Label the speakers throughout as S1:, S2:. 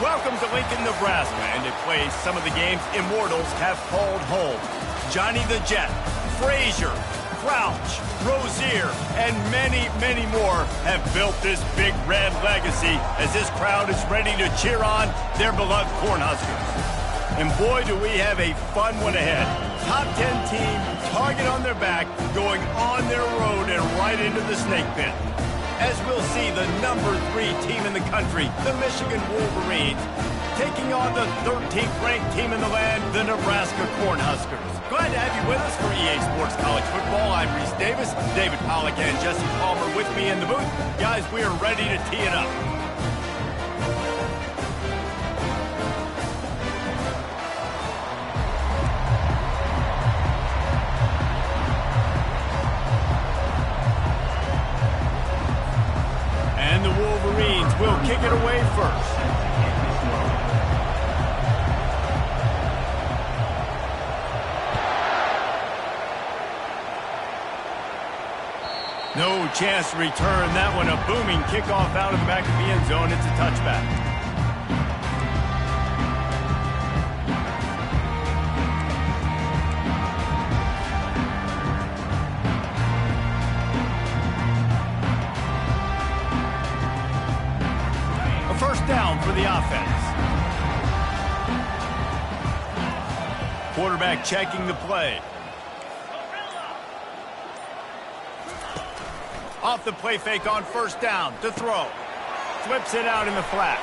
S1: Welcome to Lincoln, Nebraska, and a place some of the game's immortals have called home. Johnny the Jet, Frazier, Crouch, Rozier, and many, many more have built this big red legacy as this crowd is ready to cheer on their beloved Cornhuskers. And boy, do we have a fun one ahead. Top 10 team, target on their back, going on their road and right into the snake pit. As we'll see the number 3 team in the country, the Michigan Wolverines, taking on the 13th ranked team in the land, the Nebraska Cornhuskers. Glad to have you with us for EA Sports College Football. I'm Reese Davis, David Pollack and Jesse Palmer with me in the booth. Guys, we are ready to tee it up. And the Wolverines will kick it away first. No chance to return that one. A booming kickoff out of the back of the end zone. It's a touchback. A first down for the offense. Quarterback checking the play. Off the play fake on first down to throw. Flips it out in the flat.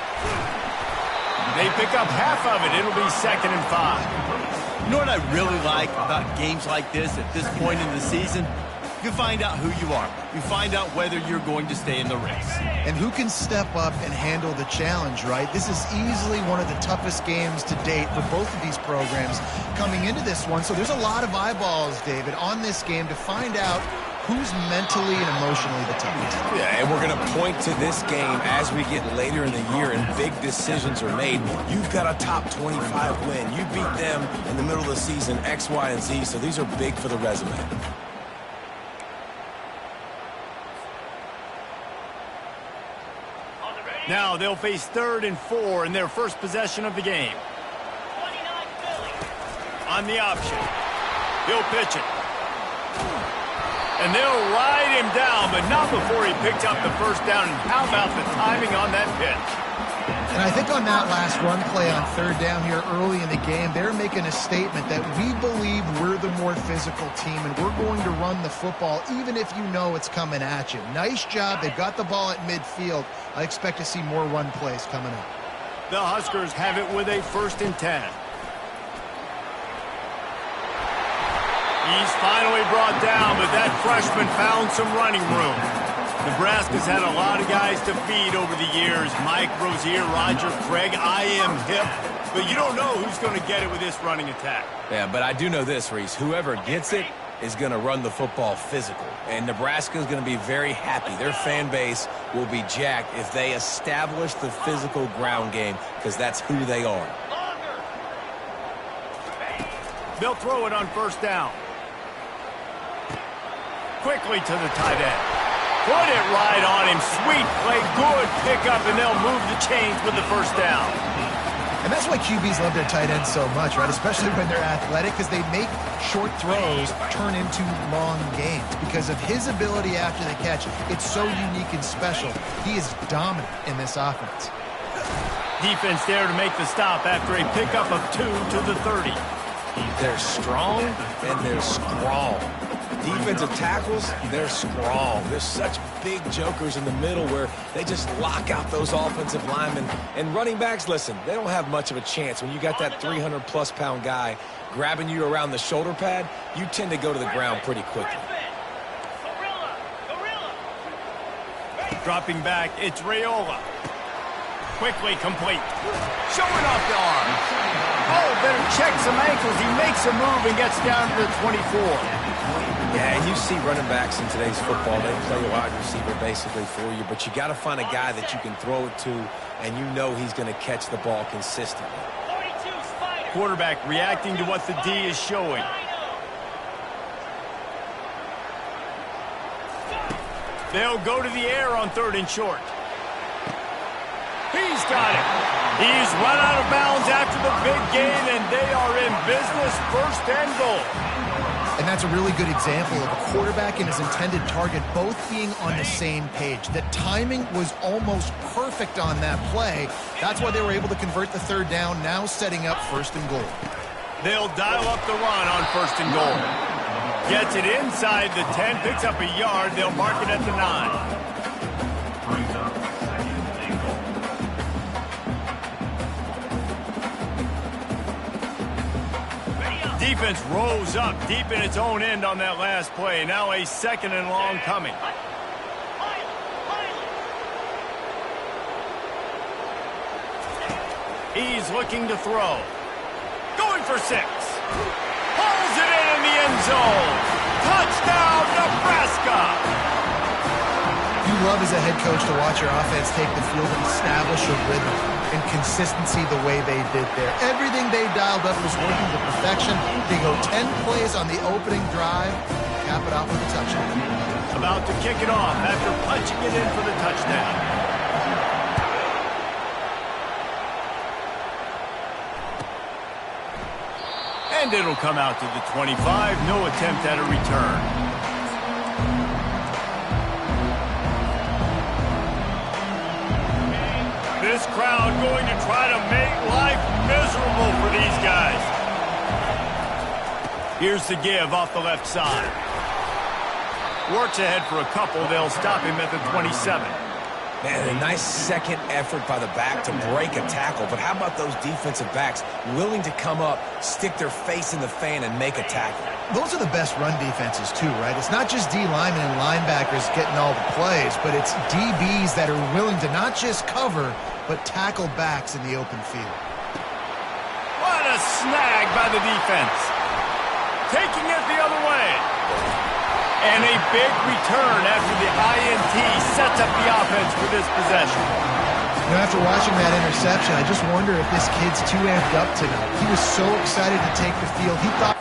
S1: They pick up half of it. It'll be 2nd and 5.
S2: You know what I really like about games like this at this point in the season? You find out who you are. You find out whether you're going to stay in the race.
S3: And who can step up and handle the challenge, right? This is easily one of the toughest games to date for both of these programs coming into this one. So there's a lot of eyeballs, David, on this game to find out who's mentally and emotionally the toughest.
S4: Yeah, and we're going to point to this game as we get later in the year and big decisions are made. You've got a top 25 win. You beat them in the middle of the season, X, Y, and Z, so these are big for the resume.
S1: Now they'll face 3rd and 4 in their first possession of the game. On the option. He'll pitch it. And they'll ride him down, but not before he picked up the first down. And how about the timing on that pitch?
S3: And I think on that last run play on 3rd down here early in the game, they're making a statement that we believe we're the more physical team and we're going to run the football even if you know it's coming at you. Nice job. They've got the ball at midfield. I expect to see more run plays coming up.
S1: The Huskers have it with a 1st and 10. He's finally brought down, but that freshman found some running room. Nebraska's had a lot of guys to feed over the years. Mike, Rozier, Roger, Craig. I am hip. But you don't know who's going to get it with this running attack.
S4: Yeah, but I do know this, Reese. Whoever gets it is going to run the football physical. And Nebraska is going to be very happy. Their fan base will be jacked if they establish the physical ground game because that's who they are.
S1: They'll throw it on first down. Quickly to the tight end. Put it right on him. Sweet play. Good pickup, and they'll move the chains with the first down.
S3: And that's why QBs love their tight ends so much, right? Especially when they're athletic, because they make short throws turn into long gains. Because of his ability after the catch, it's so unique and special. He is dominant in this offense.
S1: Defense there to make the stop after a pickup of 2 to the 30.
S4: They're strong and they're strong. Defensive tackles, they're strong. There's such big jokers in the middle where they just lock out those offensive linemen. And running backs, listen, they don't have much of a chance. When you got that 300-plus pound guy grabbing you around the shoulder pad, you tend to go to the ground pretty quickly.
S1: Dropping back, it's Raiola. Quickly complete. Showing off the arm. Oh, better check some ankles. He makes a move and gets down to the 24.
S4: Yeah, and you see running backs in today's football, they play a wide receiver basically for you, but you got to find a guy that you can throw it to, and you know he's going to catch the ball consistently.
S1: Quarterback reacting to what the D is showing. They'll go to the air on 3rd and short. He's got it. He's run out of bounds after the big gain, and they are in business, 1st and goal.
S3: And that's a really good example of a quarterback and his intended target both being on the same page. The timing was almost perfect on that play. That's why they were able to convert the 3rd down, now setting up 1st and goal.
S1: They'll dial up the run on 1st and goal. Gets it inside the 10, picks up a yard. They'll mark it at the 9. Defense rose up deep in its own end on that last play. Now a 2nd and long coming. He's looking to throw. Going for 6. Pulls it in the end zone. Touchdown, Nebraska!
S3: You love as a head coach to watch your offense take the field and establish a rhythm and consistency the way they did there. Everything they dialed up was working to perfection. They go 10 plays on the opening drive, cap it off with a touchdown.
S1: About to kick it off after punching it in for the touchdown. And it'll come out to the 25. No attempt at a return. This crowd going to try to make life miserable for these guys. Here's the give off the left side. Works ahead for a couple. They'll stop him at the 27.
S4: Man, a nice second effort by the back to break a tackle. But how about those defensive backs willing to come up, stick their face in the fan, and make a tackle?
S3: Those are the best run defenses, too, right? It's not just D linemen and linebackers getting all the plays, but it's DBs that are willing to not just cover, but tackle backs in the open field.
S1: What a snag by the defense. Taking it the other way. And a big return after the INT sets up the offense for this possession.
S3: You know, after watching that interception, I just wonder if this kid's too amped up tonight. He was so excited to take the field. He thought...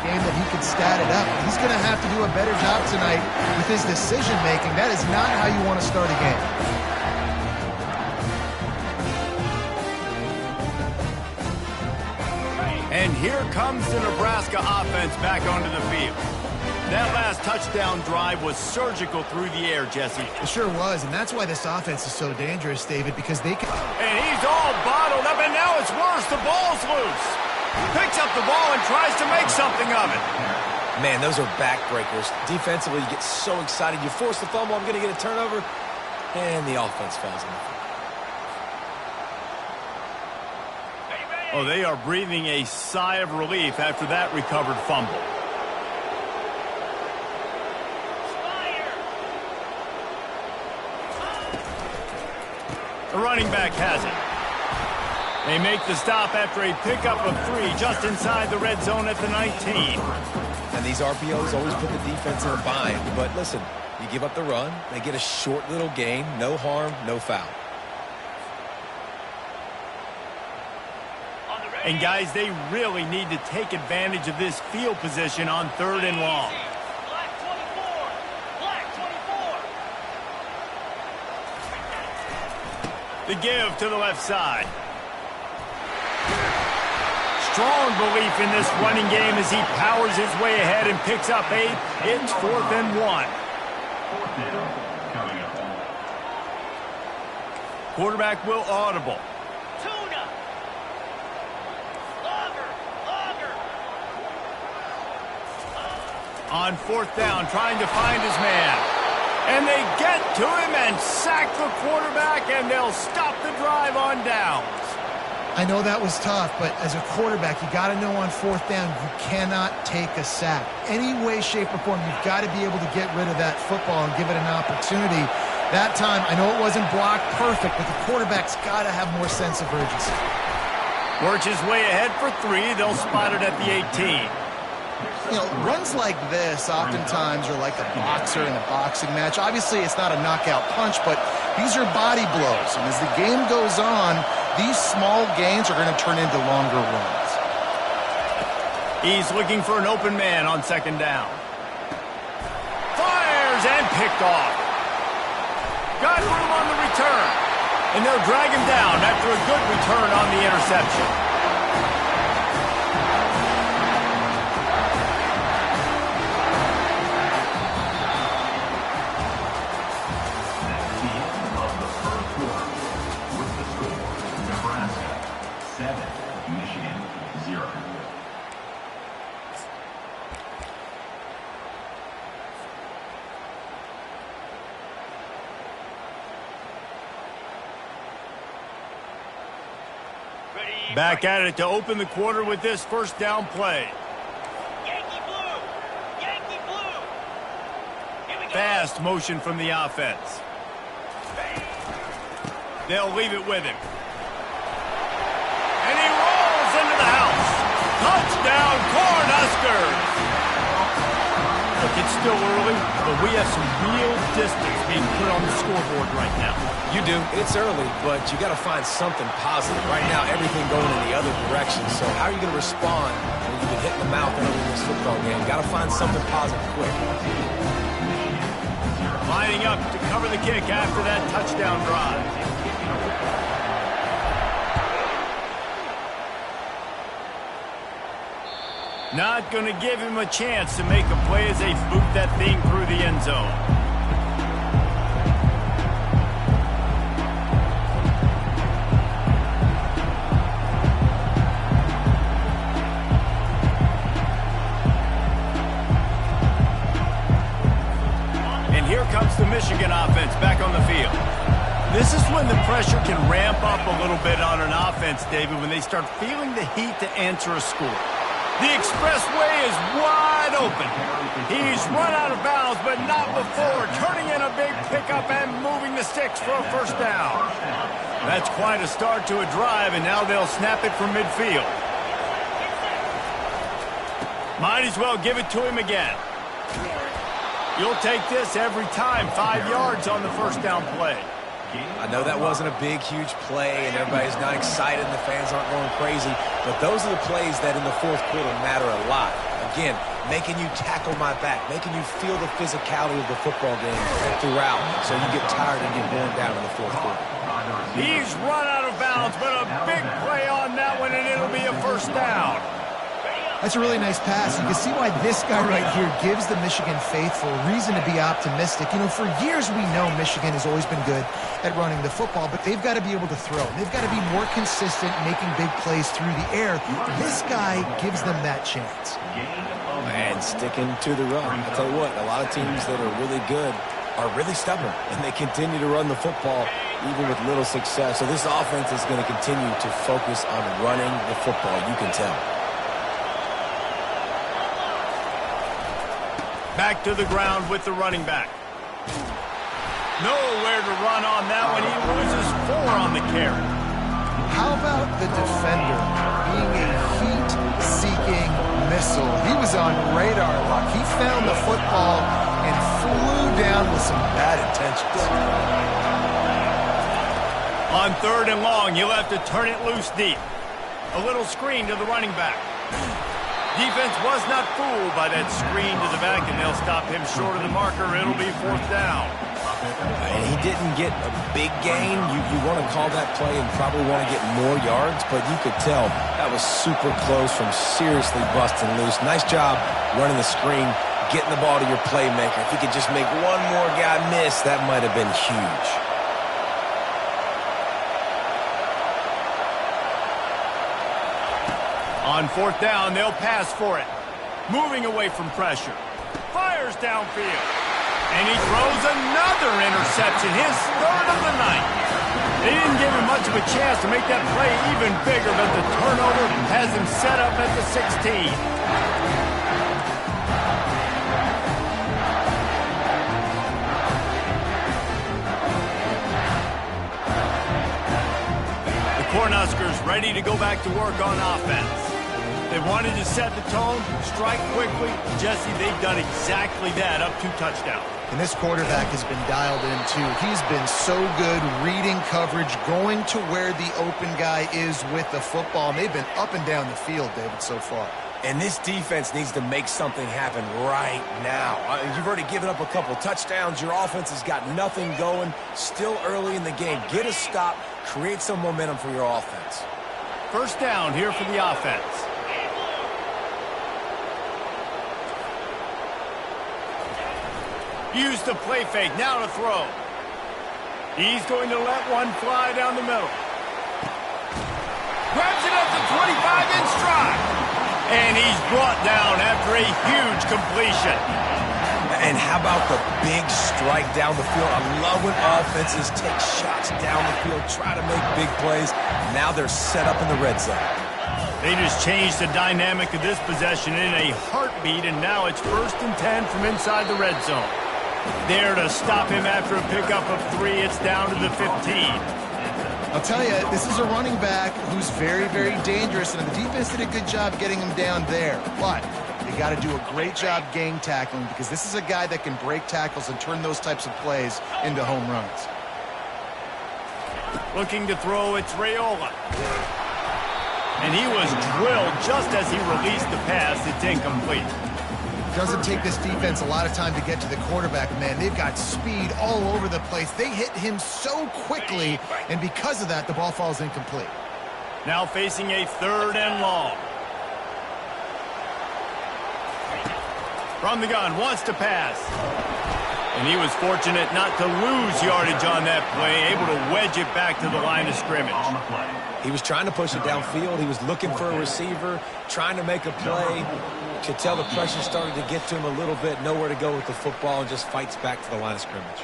S3: game that he could stat it up. He's going to have to do a better job tonight with his decision-making. That is not how you want to start a game.
S1: And here comes the Nebraska offense back onto the field. That last touchdown drive was surgical through the air, Jesse.
S3: It sure was, and that's why this offense is so dangerous, David, because they can...
S1: And he's all bottled up, and now it's worse. The ball's loose. Picks up the ball and tries to make something of it.
S4: Man, those are backbreakers. Defensively, you get so excited. You force the fumble, I'm going to get a turnover, and the offense falls in the field.
S1: Oh, they are breathing a sigh of relief after that recovered fumble. The running back has it. They make the stop after a pickup of 3 just inside the red zone at the 19.
S4: And these RPOs always put the defense in a bind. But listen, you give up the run, they get a short little gain, no harm, no foul.
S1: And guys, they really need to take advantage of this field position on 3rd and long. The give to the left side. Strong belief in this running game as he powers his way ahead and picks up 8. It's 4th and 1. Quarterback will audible. On fourth down, trying to find his man. And they get to him and sack the quarterback, and they'll stop the drive on downs.
S3: I know that was tough, but as a quarterback, you got to know on fourth down, you cannot take a sack. Any way, shape, or form, you've got to be able to get rid of that football and give it an opportunity. That time, I know it wasn't blocked perfect, but the quarterback's got to have more sense of urgency.
S1: Works his way ahead for 3. They'll spot it at the 18.
S3: You know, runs like this oftentimes are like a boxer in a boxing match. Obviously, it's not a knockout punch, but these are body blows. And as the game goes on, these small gains are going to turn into longer runs.
S1: He's looking for an open man on second down. Fires and picked off. Got room on the return. And they'll drag him down after a good return on the interception. Back at it to open the quarter with this first down play.
S5: Yankee blue! Yankee blue! Here we go.
S1: Fast motion from the offense. They'll leave it with him. And he rolls into the house. Touchdown, Cornhuskers! Look, it's still early, but we have some real distance being put on the scoreboard right now.
S4: You do. It's early, but you got to find something positive. Right now, everything going in the other direction. So how are you going to respond when you've been hit in the mouth early in this football game? Got to find something positive quick.
S1: Lining up to cover the kick after that touchdown drive. Not going to give him a chance to make a play as they boot that thing through the end zone. And here comes the Michigan offense back on the field. This is when the pressure can ramp up a little bit on an offense, David, when they start feeling the heat to answer a score. The expressway is wide open. He's run out of bounds, but not before turning in a big pickup and moving the sticks for a first down. That's quite a start to a drive, and now they'll snap it from midfield. Might as well give it to him again. You'll take this every time. 5 yards on the first down play.
S4: I know that wasn't a big, huge play, and everybody's not excited, and the fans aren't going crazy, but those are the plays that in the fourth quarter matter a lot. Again, making you tackle my back, making you feel the physicality of the football game throughout, so you get tired and get worn down in the fourth quarter.
S1: He's run out of bounds, but a big play on that one, and it'll be a first down.
S3: That's a really nice pass. You can see why this guy right here gives the Michigan faithful reason to be optimistic. You know, for years we know Michigan has always been good at running the football, but they've got to be able to throw. They've got to be more consistent making big plays through the air. This guy gives them that chance.
S4: And sticking to the run. I'll tell you what, a lot of teams that are really good are really stubborn, and they continue to run the football even with little success. So this offense is going to continue to focus on running the football, you can tell.
S1: Back to the ground with the running back. Nowhere to run on that one. He loses 4 on the carry.
S3: How about the defender being a heat-seeking missile? He was on radar lock. He found the football and flew down with some bad intentions.
S1: On 3rd and long, he'll have to turn it loose deep. A little screen to the running back. Defense was not fooled by that screen to the back, and they'll stop him short of the marker. It'll be 4th down.
S4: And he didn't get a big gain. You want to call that play and probably want to get more yards, but you could tell that was super close from seriously busting loose. Nice job running the screen, getting the ball to your playmaker. If he could just make one more guy miss, that might have been huge.
S1: On 4th down, they'll pass for it. Moving away from pressure. fires downfield. And he throws another interception, his third of the night. They didn't give him much of a chance to make that play even bigger, but the turnover has him set up at the 16. Cornhuskers ready to go back to work on offense. They wanted to set the tone, strike quickly. Jesse, they've done exactly that, up 2 touchdowns.
S3: And this quarterback has been dialed in, too. He's been so good reading coverage, going to where the open guy is with the football. And they've been up and down the field, David, so far.
S4: And this defense needs to make something happen right now. You've already given up a couple touchdowns. Your offense has got nothing going. Still early in the game. Get a stop. Create some momentum for your offense.
S1: First down here for the offense. Use the play fake. Now to throw. He's going to let one fly down the middle. Grabs it at the 25 in stride. And he's brought down after a huge completion.
S4: And how about the big strike down the field? I love when offenses take shots down the field, try to make big plays. Now they're set up in the red zone.
S1: They just changed the dynamic of this possession in a heartbeat, and now it's 1st and 10 from inside the red zone. There to stop him after a pickup of 3. It's down to the 15.
S3: I'll tell you, this is a running back who's very, very dangerous, and the defense did a good job getting him down there. But they got to do a great job gang tackling, because this is a guy that can break tackles and turn those types of plays into home runs.
S1: Looking to throw, it's Raiola. And he was drilled just as he released the pass. It's incomplete.
S3: Doesn't take this defense a lot of time to get to the quarterback, man. They've got speed all over the place. They hit him so quickly, and because of that, the ball falls incomplete.
S1: Now facing a 3rd and long. From the gun, wants to pass. And he was fortunate not to lose yardage on that play, able to wedge it back to the line of scrimmage.
S4: He was trying to push it downfield. He was looking for a receiver, trying to make a play. Could tell the pressure started to get to him a little bit. Nowhere to go with the football, and just fights back to the line of scrimmage.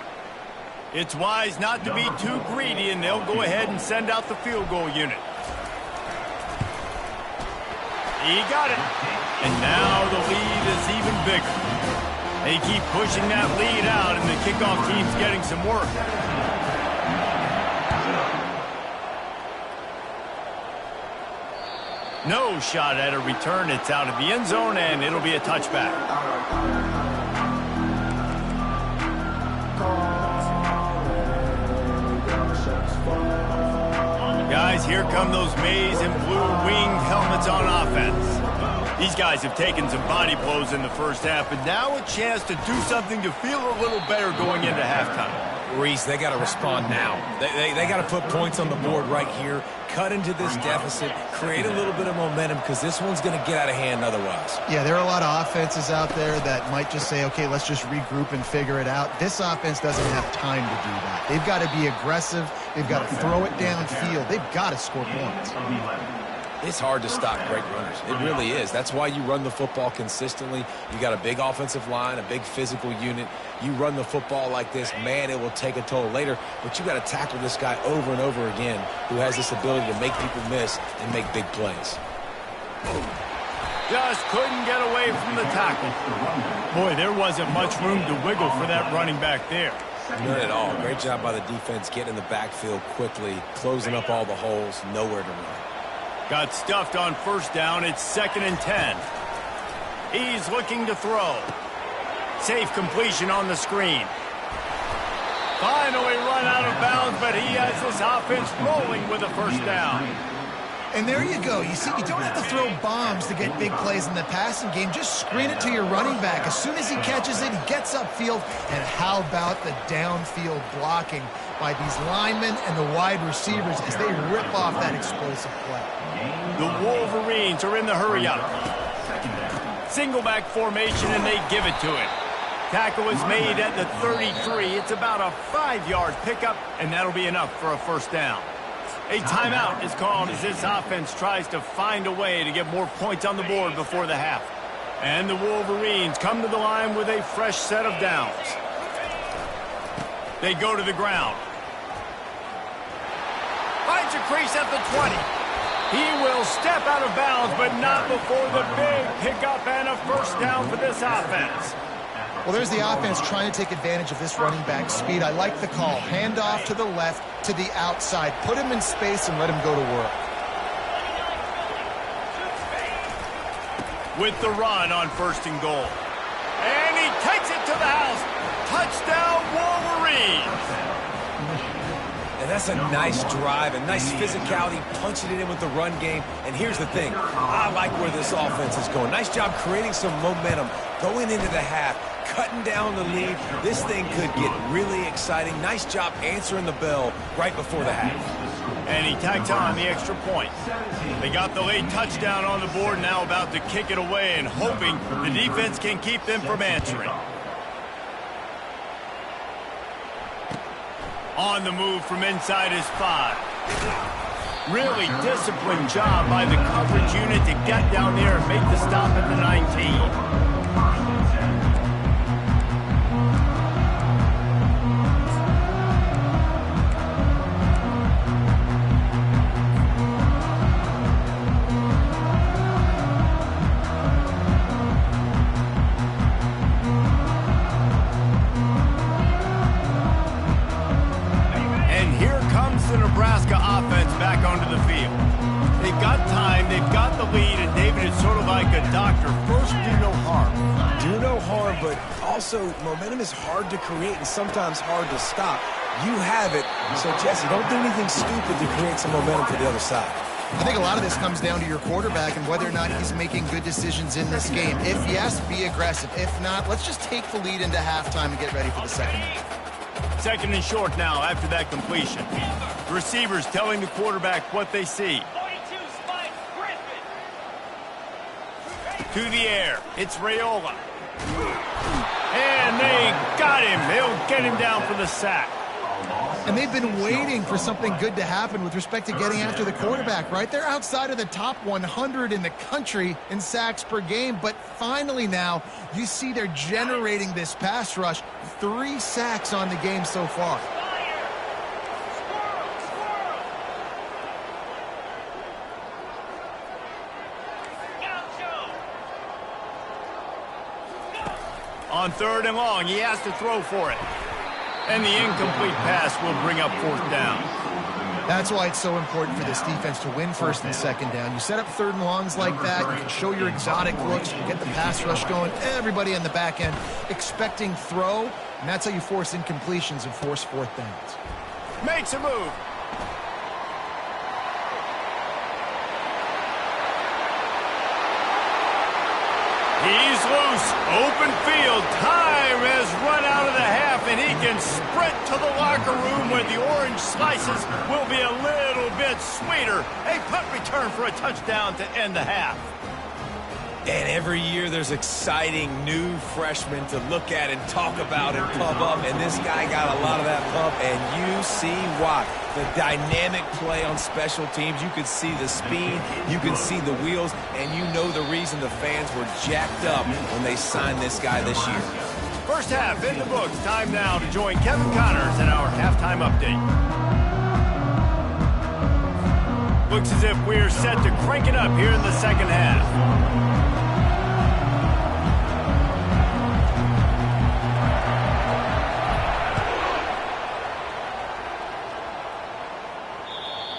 S1: It's wise not to be too greedy, and they'll go ahead and send out the field goal unit. He got it. And now the lead is even bigger. They keep pushing that lead out, and the kickoff team's getting some work. No shot at a return. It's out of the end zone, and it'll be a touchback. Guys, here come those maize and blue winged helmets on offense. These guys have taken some body blows in the first half, but now a chance to do something to feel a little better going into halftime.
S4: Reese, they got to respond now. They got to put points on the board right here, cut into this deficit, create a little bit of momentum, because this one's going to get out of hand otherwise.
S3: Yeah, there are a lot of offenses out there that might just say, okay, let's just regroup and figure it out. This offense doesn't have time to do that. They've got to be aggressive. They've got to throw it downfield. They've got to score points.
S4: It's hard to stop great runners. It really is. That's why you run the football consistently. You got a big offensive line, a big physical unit. You run the football like this, man, it will take a toll later. But you got to tackle this guy over and over again who has this ability to make people miss and make big plays.
S1: Just couldn't get away from the tackle. Boy, there wasn't much room to wiggle for that running back there.
S4: None at all. Great job by the defense getting in the backfield quickly, closing up all the holes, nowhere to run.
S1: Got stuffed on first down. It's 2nd and 10. He's looking to throw. Safe completion on the screen. Finally run out of bounds, but he has this offense rolling with a first down.
S3: And there you go. You see, you don't have to throw bombs to get big plays in the passing game. Just screen it to your running back. As soon as he catches it, he gets upfield. And how about the downfield blocking by these linemen and the wide receivers as they rip off that explosive play?
S1: The Wolverines are in the hurry-up. Single back formation, and they give it to him. Tackle is made at the 33. It's about a 5-yard pickup, and that'll be enough for a first down. A timeout is called as this offense tries to find a way to get more points on the board before the half. And the Wolverines come to the line with a fresh set of downs. They go to the ground. Finds a crease at the 20. He will step out of bounds, but not before the big pickup and a first down for this offense.
S3: Well, there's the offense trying to take advantage of this running back speed. I like the call. Hand off to the left, to the outside. Put him in space and let him go to work.
S1: With the run on 1st and goal. And he takes it to the house. Touchdown, Wolverines.
S4: And that's a nice drive, a nice physicality, punching it in with the run game. And here's the thing. I like where this offense is going. Nice job creating some momentum, going into the half, cutting down the lead. This thing could get really exciting. Nice job answering the bell right before the half.
S1: And he tacked on the extra point. They got the late touchdown on the board, now about to kick it away and hoping the defense can keep them from answering. On the move from inside his 5. Really disciplined job by the coverage unit to get down there and make the stop at the 19. The Nebraska offense back onto the field. They've got time, they've got the lead, and David is sort of like a doctor. First, do no harm.
S4: Do no harm, but also momentum is hard to create and sometimes hard to stop. You have it, so Jesse, don't do anything stupid to create some momentum for the other side.
S3: I think a lot of this comes down to your quarterback and whether or not he's making good decisions in this game. If yes, be aggressive. If not, let's just take the lead into halftime and get ready for the second half.
S1: 2nd and short now after that completion. Receivers telling the quarterback what they see.
S5: 42, Spike Griffin.
S1: To the air. It's Raiola. And they got him. They'll get him down for the sack.
S3: And they've been waiting for something good to happen with respect to getting after the quarterback, right? They're outside of the top 100 in the country in sacks per game, but finally now you see they're generating this pass rush. 3 sacks on the game so far.
S1: On 3rd and long, he has to throw for it. And the incomplete pass will bring up 4th down.
S3: That's why it's so important for this defense to win 1st and 2nd down. You set up 3rd and longs like that, you can show your exotic looks, you get the pass rush going, everybody on the back end expecting throw, and that's how you force incompletions and force 4th downs.
S1: Makes a move. He's loose. Open field. Time has run out of the half, and he can sprint to the locker room where the orange slices will be a little bit sweeter. A punt return for a touchdown to end the half.
S4: And every year there's exciting new freshmen to look at and talk about and pump up. And this guy got a lot of that pump, and you see why. The dynamic play on special teams. You could see the speed, you can see the wheels, and you know the reason the fans were jacked up when they signed this guy this year.
S1: First half in the books. Time now to join Kevin Connors in our halftime update. Looks as if we're set to crank it up here in the second half.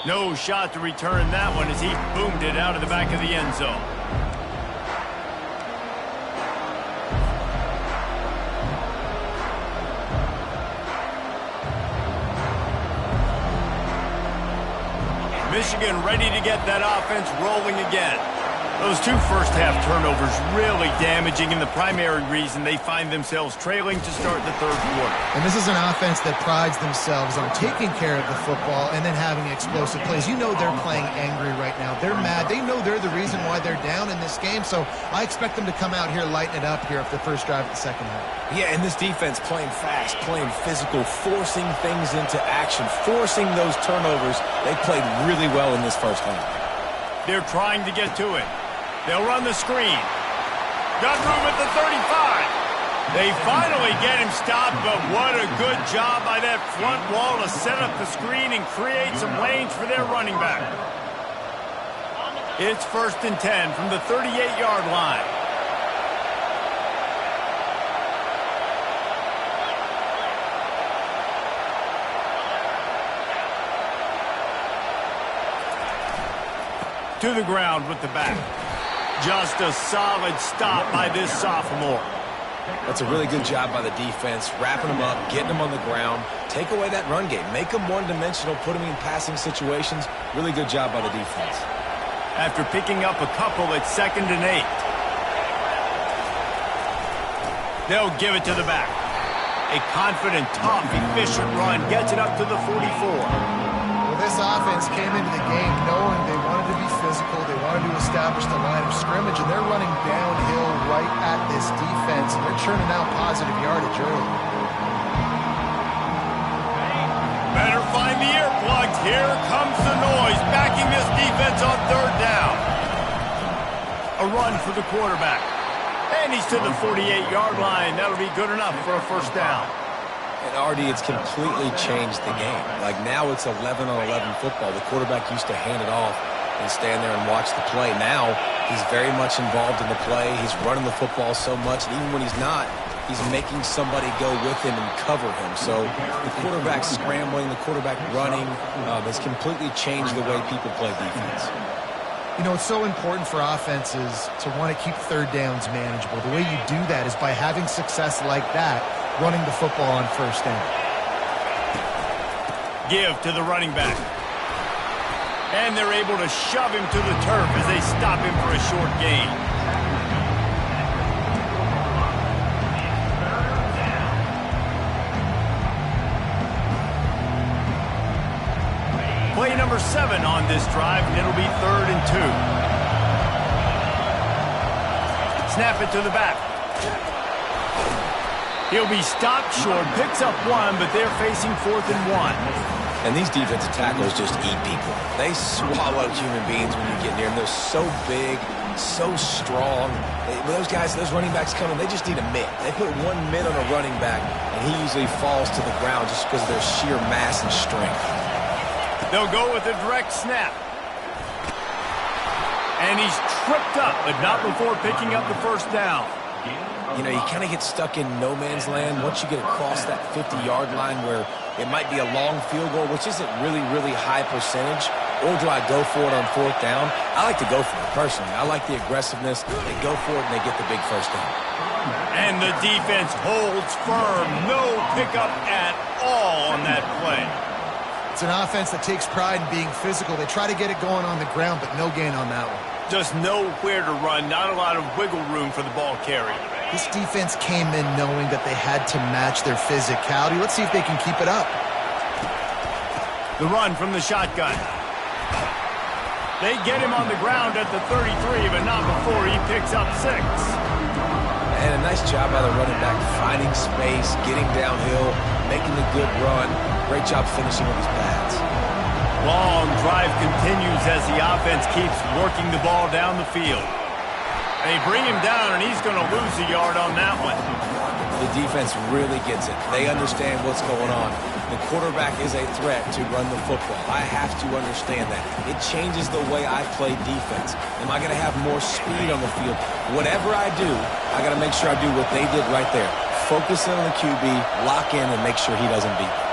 S1: No shot to return that one as he boomed it out of the back of the end zone. Michigan ready to get that offense rolling again. Those 2 first-half turnovers really damaging, and the primary reason they find themselves trailing to start the 3rd quarter.
S3: And this is an offense that prides themselves on taking care of the football and then having explosive plays. You know they're playing angry right now. They're mad. They know they're the reason why they're down in this game, so I expect them to come out here, lighten it up here for the first drive of the second half.
S4: Yeah, and this defense playing fast, playing physical, forcing things into action, forcing those turnovers. They played really well in this first half.
S1: They're trying to get to it. They'll run the screen. Got room at the 35. They finally get him stopped, but what a good job by that front wall to set up the screen and create some lanes for their running back. It's 1st and 10 from the 38-yard line. To the ground with the back. Just a solid stop by this sophomore.
S4: That's a really good job by the defense, wrapping them up, getting them on the ground, take away that run game, make them one-dimensional, put them in passing situations. Really good job by the defense.
S1: After picking up a couple at 2nd and 8. They'll give it to the back. A confident, tough, efficient run gets it up to the 44.
S3: This offense came into the game knowing they wanted to be physical, they wanted to establish the line of scrimmage, and they're running downhill right at this defense, and they're churning out positive yardage early.
S1: Better find the earplugs. Here comes the noise, backing this defense on 3rd down. A run for the quarterback. And he's to the 48-yard line. That'll be good enough for a 1st down.
S4: And Artie, it's completely changed the game. Like now it's 11-on-11 football. The quarterback used to hand it off and stand there and watch the play. Now he's very much involved in the play. He's running the football so much, and even when he's not, he's making somebody go with him and cover him. So the quarterback scrambling, the quarterback running has completely changed the way people play defense.
S3: You know, it's so important for offenses to want to keep 3rd downs manageable. The way you do that is by having success like that, running the football on 1st down.
S1: Give to the running back. And they're able to shove him to the turf as they stop him for a short gain. Play number 7 on this drive, and it'll be 3rd and 2. Snap it to the back. He'll be stopped short, picks up 1, but they're facing 4th and 1.
S4: And these defensive tackles just eat people. They swallow human beings when you get near them. They're so big, so strong. When those guys, those running backs come in, they just need a mitt. They put 1 mitt on a running back, and he usually falls to the ground just because of their sheer mass and strength.
S1: They'll go with a direct snap. And he's tripped up, but not before picking up the 1st down.
S4: You know, you kind of get stuck in no man's land once you get across that 50-yard line where it might be a long field goal, which isn't really high percentage. Or do I go for it on 4th down? I like to go for it, personally. I like the aggressiveness. They go for it, and they get the big 1st down.
S1: And the defense holds firm. No pickup at all on that play.
S3: It's an offense that takes pride in being physical. They try to get it going on the ground, but no gain on that one.
S1: Just nowhere to run. Not a lot of wiggle room for the ball carrier.
S3: This defense came in knowing that they had to match their physicality. Let's see if they can keep it up.
S1: The run from the shotgun. They get him on the ground at the 33, but not before he picks up 6.
S4: And a nice job by the running back, finding space, getting downhill, making a good run. Great job finishing with his pads.
S1: Long drive continues as the offense keeps working the ball down the field. They bring him down, and he's going to lose a yard on that one.
S4: The defense really gets it. They understand what's going on. The quarterback is a threat to run the football. I have to understand that. It changes the way I play defense. Am I going to have more speed on the field? Whatever I do, I got to make sure I do what they did right there. Focus in on the QB, lock in, and make sure he doesn't beat me.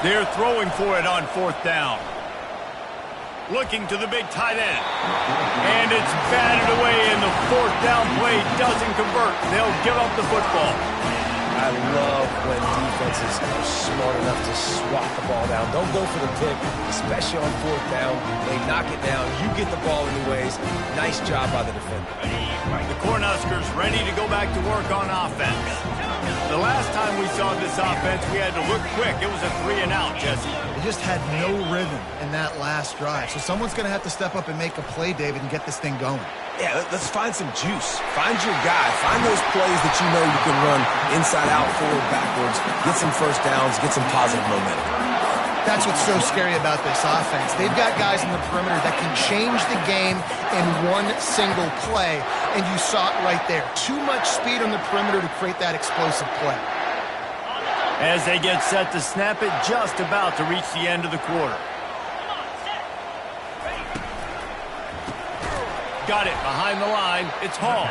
S1: They're throwing for it on 4th down. Looking to the big tight end. And it's batted away, and the 4th down play doesn't convert. They'll give up the football.
S4: I love when defenses are smart enough to swat the ball down. Don't go for the pick, especially on 4th down. They knock it down. You get the ball anyways. Nice job by the defender.
S1: The Cornhuskers ready to go back to work on offense. The last time we saw this offense, we had to look quick. It was a 3-and-out, Jesse.
S3: They just had no rhythm in that last drive. So someone's going to have to step up and make a play, David, and get this thing going.
S4: Yeah, let's find some juice. Find your guy. Find those plays that you know you can run inside out, forward, backwards. Get some 1st downs. Get some positive momentum.
S3: That's what's so scary about this offense. They've got guys in the perimeter that can change the game in one single play, and you saw it right there. Too much speed on the perimeter to create that explosive play.
S1: As they get set to snap it, just about to reach the end of the quarter. Got it behind the line. It's Hall.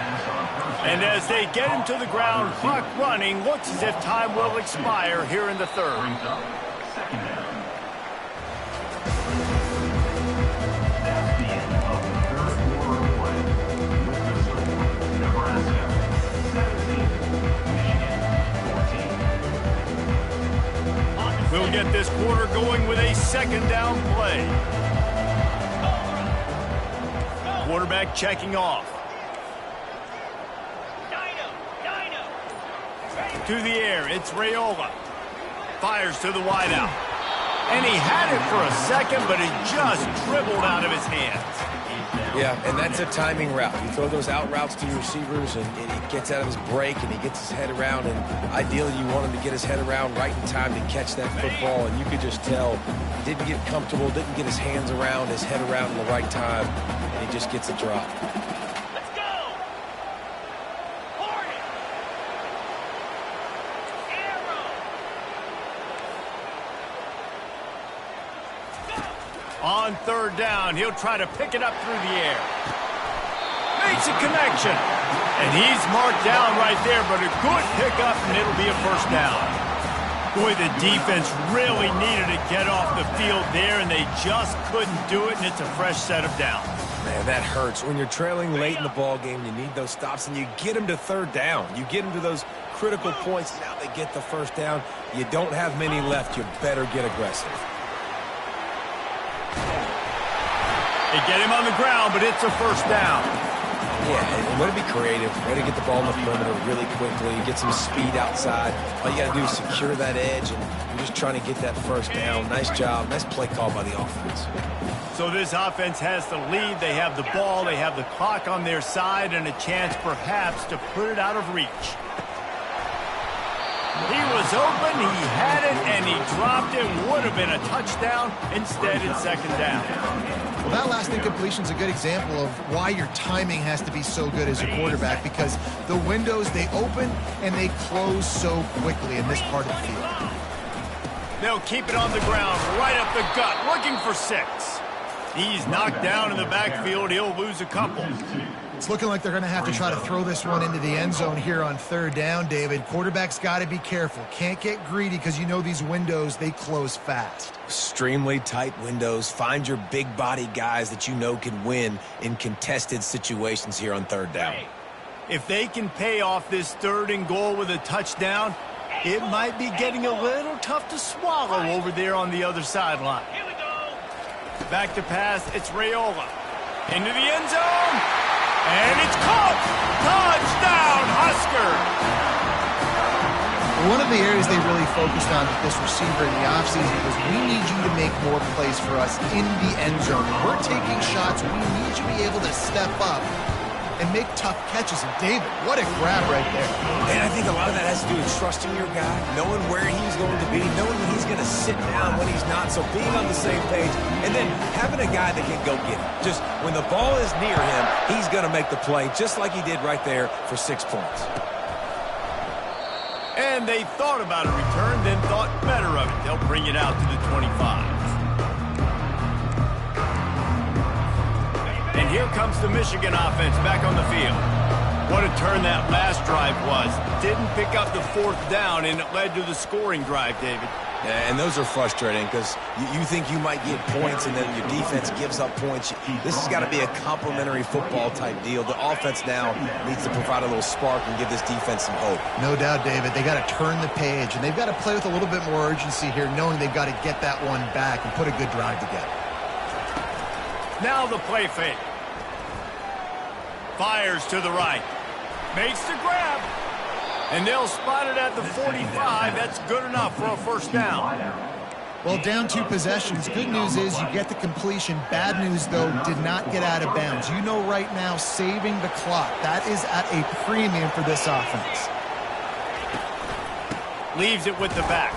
S1: And as they get him to the ground, clock running, looks as if time will expire here in the third. We'll get this quarter going with a second down play. Quarterback checking off. To the air, it's Raiola. Fires to the wideout. And he had it for a second, but it just dribbled out of his hands.
S4: Yeah, and that's a timing route. You throw those out routes to your receivers, and he gets out of his break, and he gets his head around, and ideally you want him to get his head around right in time to catch that football, and you could just tell he didn't get comfortable, didn't get his hands around, his head around in the right time, and he just gets a drop.
S5: Let's go! Hornet! Arrow!
S1: On third down, he'll try to pick it up through the air. Makes a connection. And he's marked down right there, but a good pickup, and it'll be a first down. Boy, the defense really needed to get off the field there, and they just couldn't do it, and it's a fresh set of downs.
S4: Man, that hurts. When you're trailing late in the ball game, you need those stops, and you get them to third down. You get them to those critical points. Now they get the first down. You don't have many left. You better get aggressive.
S1: They get him on the ground, but it's a first down.
S4: Yeah, and way to be creative. Way to get the ball in the perimeter really quickly. Get some speed outside. All you got to do is secure that edge, and you're just trying to get that first down. Nice job. Nice play call by the offense.
S1: So this offense has the lead. They have the ball. They have the clock on their side and a chance perhaps to put it out of reach. He was open, he had it, and he dropped it. Would have been a touchdown. Instead, it's second down.
S3: Well, that last incompletion is a good example of why your timing has to be so good as a quarterback, because the windows, they open and they close so quickly in this part of the field.
S1: They'll keep it on the ground, right up the gut, looking for 6. He's knocked down in the backfield. He'll lose a couple.
S3: It's looking like they're going to have to try to throw this one into the end zone here on third down, David. Quarterback's got to be careful. Can't get greedy because you know these windows, they close fast.
S4: Extremely tight windows. Find your big body guys that you know can win in contested situations here on third down.
S1: If they can pay off this third and goal with a touchdown, it might be getting a little tough to swallow over there on the other sideline.
S5: Here we go!
S1: Back to pass, it's Raiola. Into the end zone. And it's caught! Touchdown, Husker!
S3: One of the areas they really focused on with this receiver in the offseason was we need you to make more plays for us in the end zone. We're taking shots. We need you to be able to step up and make tough catches. And David, what a grab right there.
S4: And I think a lot of that has to do with trusting your guy, knowing where he's going to be, knowing when he's going to sit down, when he's not, so being on the same page, and then having a guy that can go get it. Just when the ball is near him, he's going to make the play, just like he did right there for 6 points.
S1: And they thought about a return, then thought better of it. They'll bring it out to the 25. And here comes the Michigan offense back on the field. What a turn that last drive was. Didn't pick up the fourth down, and it led to the scoring drive, David.
S4: Yeah, and those are frustrating because you think you might get points and then your defense gives up points. This has got to be a complementary football type deal. The offense now needs to provide a little spark and give this defense some hope.
S3: No doubt, David. They got to turn the page, and they've got to play with a little bit more urgency here, knowing they've got to get that one back and put a good drive together.
S1: Now the play fake. Fires to the right. Makes the grab. And they'll spot it at the 45. That's good enough for a first down.
S3: Well, down 2 possessions. Good news is you get the completion. Bad news, though, did not get out of bounds. You know right now, saving the clock. That is at a premium for this offense.
S1: Leaves it with the back.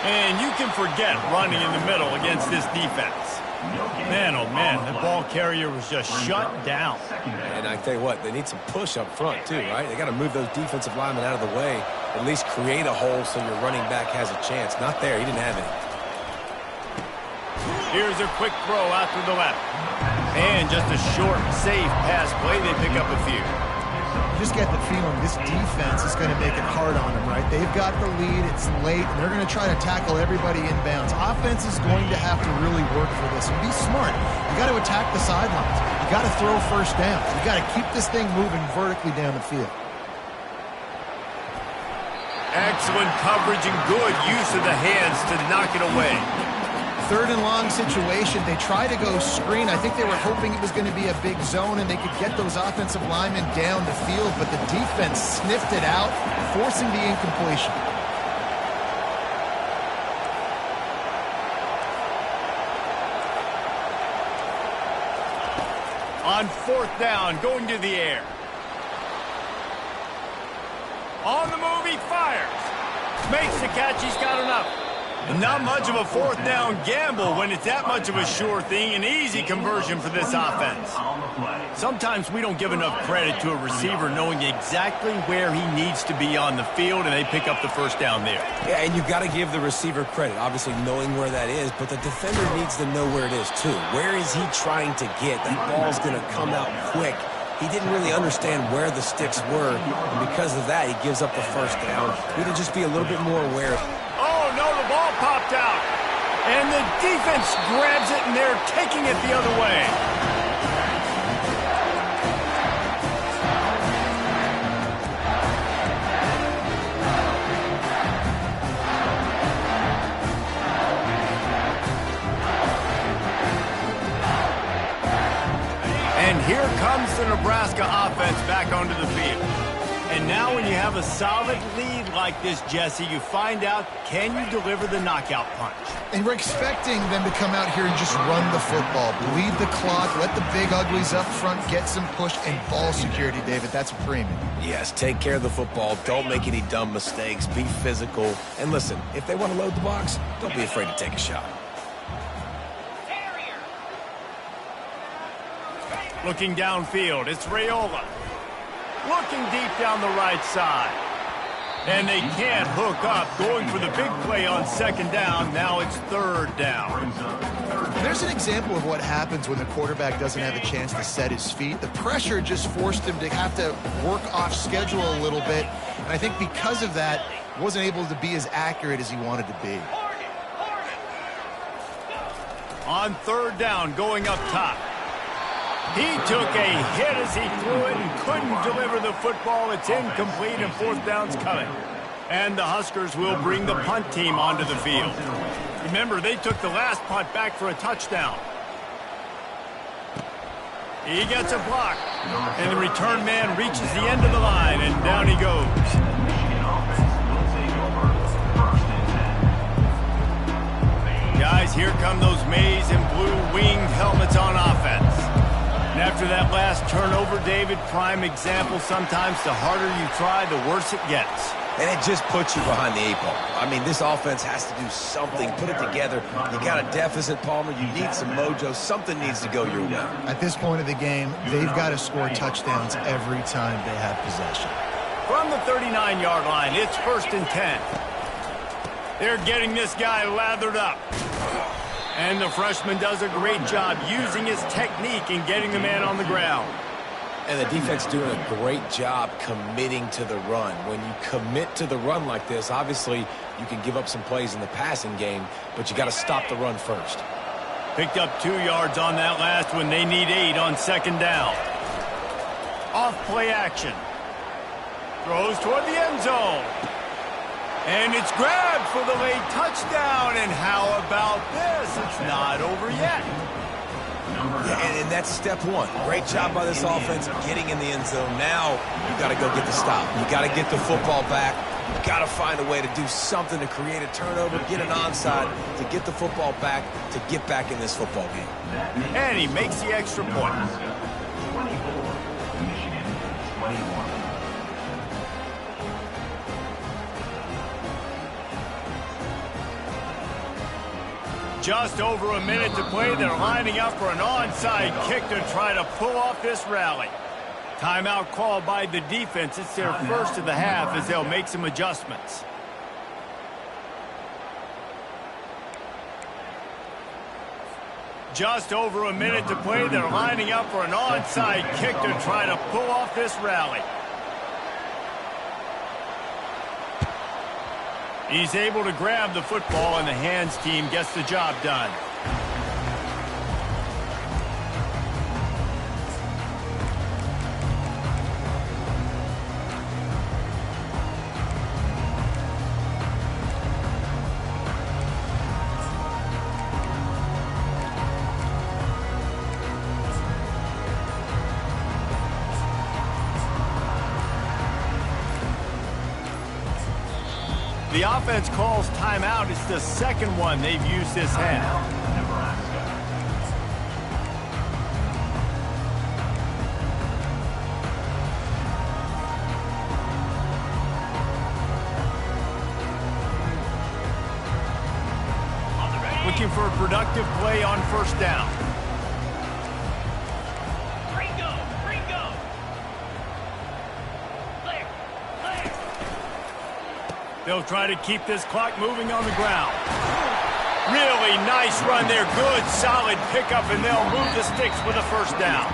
S1: And you can forget running in the middle against this defense. Man, oh man, the ball carrier was just shut down.
S4: And I tell you what, they need some push up front too, right? They got to move those defensive linemen out of the way, at least create a hole so your running back has a chance. Not there, he didn't have any.
S1: Here's a quick throw out to the left. And just a short, safe pass play, they pick up a few.
S3: You just get the feeling this defense is going to make it hard on them, right? They've got the lead, it's late, and they're going to try to tackle everybody inbounds. Offense is going to have to really work for this and be smart. You got to attack the sidelines. You got to throw first downs. You got to keep this thing moving vertically down the field.
S1: Excellent coverage and good use of the hands to knock it away.
S3: Third and long situation. They try to go screen. I think they were hoping it was going to be a big zone and they could get those offensive linemen down the field, but the defense sniffed it out, forcing the incompletion.
S1: On fourth down, going to the air. On the move, he fires. Makes the catch, he's got enough. Not much of a fourth down gamble when it's that much of a sure thing, an easy conversion for this offense. Sometimes we don't give enough credit to a receiver knowing exactly where he needs to be on the field, and they pick up the first down there.
S4: Yeah, and you've got to give the receiver credit, obviously knowing where that is, but the defender needs to know where it is too. Where is he trying to get? That ball's going to come out quick. He didn't really understand where the sticks were, and because of that, he gives up the first down. He need to just be a little bit more aware.
S1: Oh, no, the ball popped out. And the defense grabs it, and they're taking it the other way. And here comes the Nebraska offense back onto the field. And now when you have a solid lead like this, Jesse, you find out, can you deliver the knockout punch?
S3: And we're expecting them to come out here and just run the football, bleed the clock, let the big uglies up front get some push and ball security, David. That's a premium.
S4: Yes, take care of the football. Don't make any dumb mistakes. Be physical. And listen, if they want to load the box, don't be afraid to take a shot.
S1: Looking downfield, it's Raiola. Looking deep down the right side. And they can't hook up, going for the big play on second down. Now it's third down.
S3: There's an example of what happens when the quarterback doesn't have a chance to set his feet. The pressure just forced him to have to work off schedule a little bit. And I think because of that, he wasn't able to be as accurate as he wanted to be.
S1: On third down, going up top. He took a hit as he threw it and couldn't deliver the football. It's incomplete and fourth down's coming. And the Huskers will bring the punt team onto the field. Remember, they took the last punt back for a touchdown. He gets a block. And the return man reaches the end of the line, and down he goes. Guys, here come those maize and blue winged helmets on offense. And after that last turnover, David, prime example, sometimes the harder you try, the worse it gets.
S4: And it just puts you behind the 8 ball. I mean, this offense has to do something, put it together. You got a deficit, Palmer. You need some mojo. Something needs to go your way.
S3: At this point of the game, they've got to score touchdowns every time they have possession.
S1: From the 39-yard line, it's 1st and 10. They're getting this guy lathered up. And the freshman does a great job using his technique and getting the man on the ground.
S4: And the defense doing a great job committing to the run. When you commit to the run like this, obviously you can give up some plays in the passing game, but you got to stop the run first.
S1: Picked up 2 yards on that last one. They need 8 on second down. Off play action. Throws toward the end zone. And it's grabbed for the late touchdown. And how about this? It's not over yet.
S4: Yeah, and that's step one. Great job by this offense getting in the end zone. Now you got to go get the stop. You got to get the football back. You got to find a way to do something to create a turnover, get an onside, to get the football back, to get back in this football game.
S1: And he makes the extra point.
S6: 24, Michigan, 21.
S1: Just over a minute to play. They're lining up for an onside kick to try to pull off this rally. Timeout called by the defense. It's their first of the half as they'll make some adjustments. Just over a minute to play. They're lining up for an onside kick to try to pull off this rally. He's able to grab the football, and the hands team gets the job done. The offense calls timeout. It's the second one they've used this half. Looking for a productive play on first down. They'll try to keep this clock moving on the ground. Really nice run there. Good, solid pickup, and they'll move the sticks with a first down.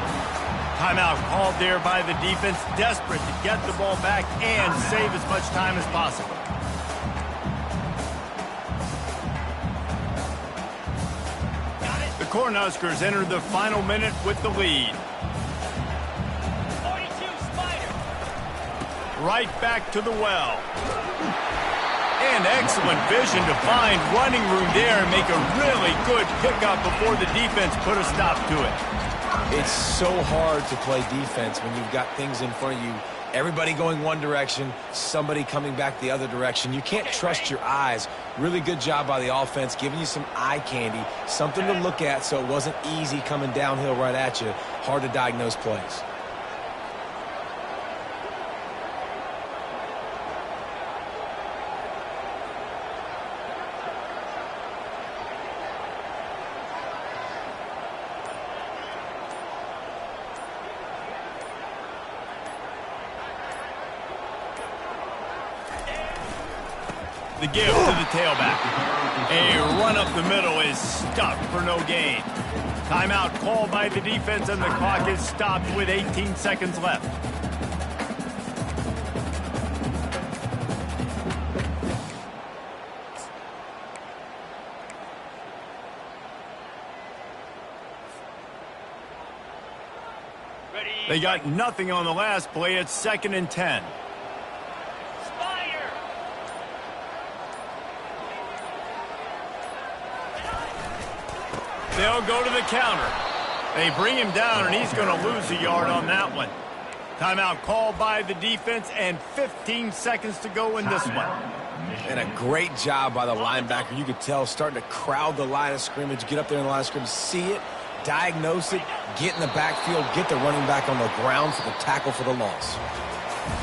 S1: Timeout called there by the defense, desperate to get the ball back and save as much time as possible. The Cornhuskers enter the final minute with the lead.
S5: 42 Spider.
S1: Right back to the well. And excellent vision to find running room there and make a really good pickup before the defense put a stop to it.
S4: It's so hard to play defense when you've got things in front of you. Everybody going one direction, somebody coming back the other direction. You can't trust your eyes. Really good job by the offense, giving you some eye candy, something to look at so it wasn't easy coming downhill right at you. Hard to diagnose plays.
S1: The give to the tailback. A run up the middle is stuck for no gain. Timeout called by the defense, and the clock is stopped with 18 seconds left. They got nothing on the last play. It's 2nd and 10. They'll go to the counter. They bring him down, and he's going to lose a yard on that one. Timeout called by the defense, and 15 seconds to go in this one.
S4: And a great job by the linebacker. You could tell starting to crowd the line of scrimmage, get up there in the line of scrimmage, see it, diagnose it, get in the backfield, get the running back on the ground for the tackle for the loss.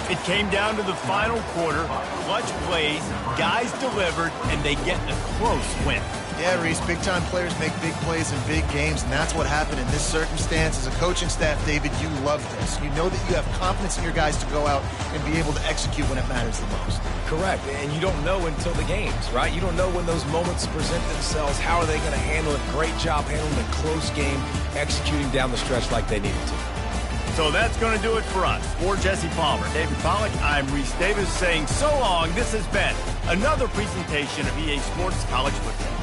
S1: It came down to the final quarter. Clutch plays, guys delivered, and they get a close win.
S3: Yeah, Reese, big-time players make big plays in big games, and that's what happened in this circumstance. As a coaching staff, David, you love this. You know that you have confidence in your guys to go out and be able to execute when it matters the most.
S4: Correct, and you don't know until the games, right? You don't know when those moments present themselves. How are they going to handle it? Great job handling a close game, executing down the stretch like they needed to.
S1: So that's going to do it for us. For Jesse Palmer, David Pollack, I'm Reese Davis saying so long. This has been another presentation of EA Sports College Football.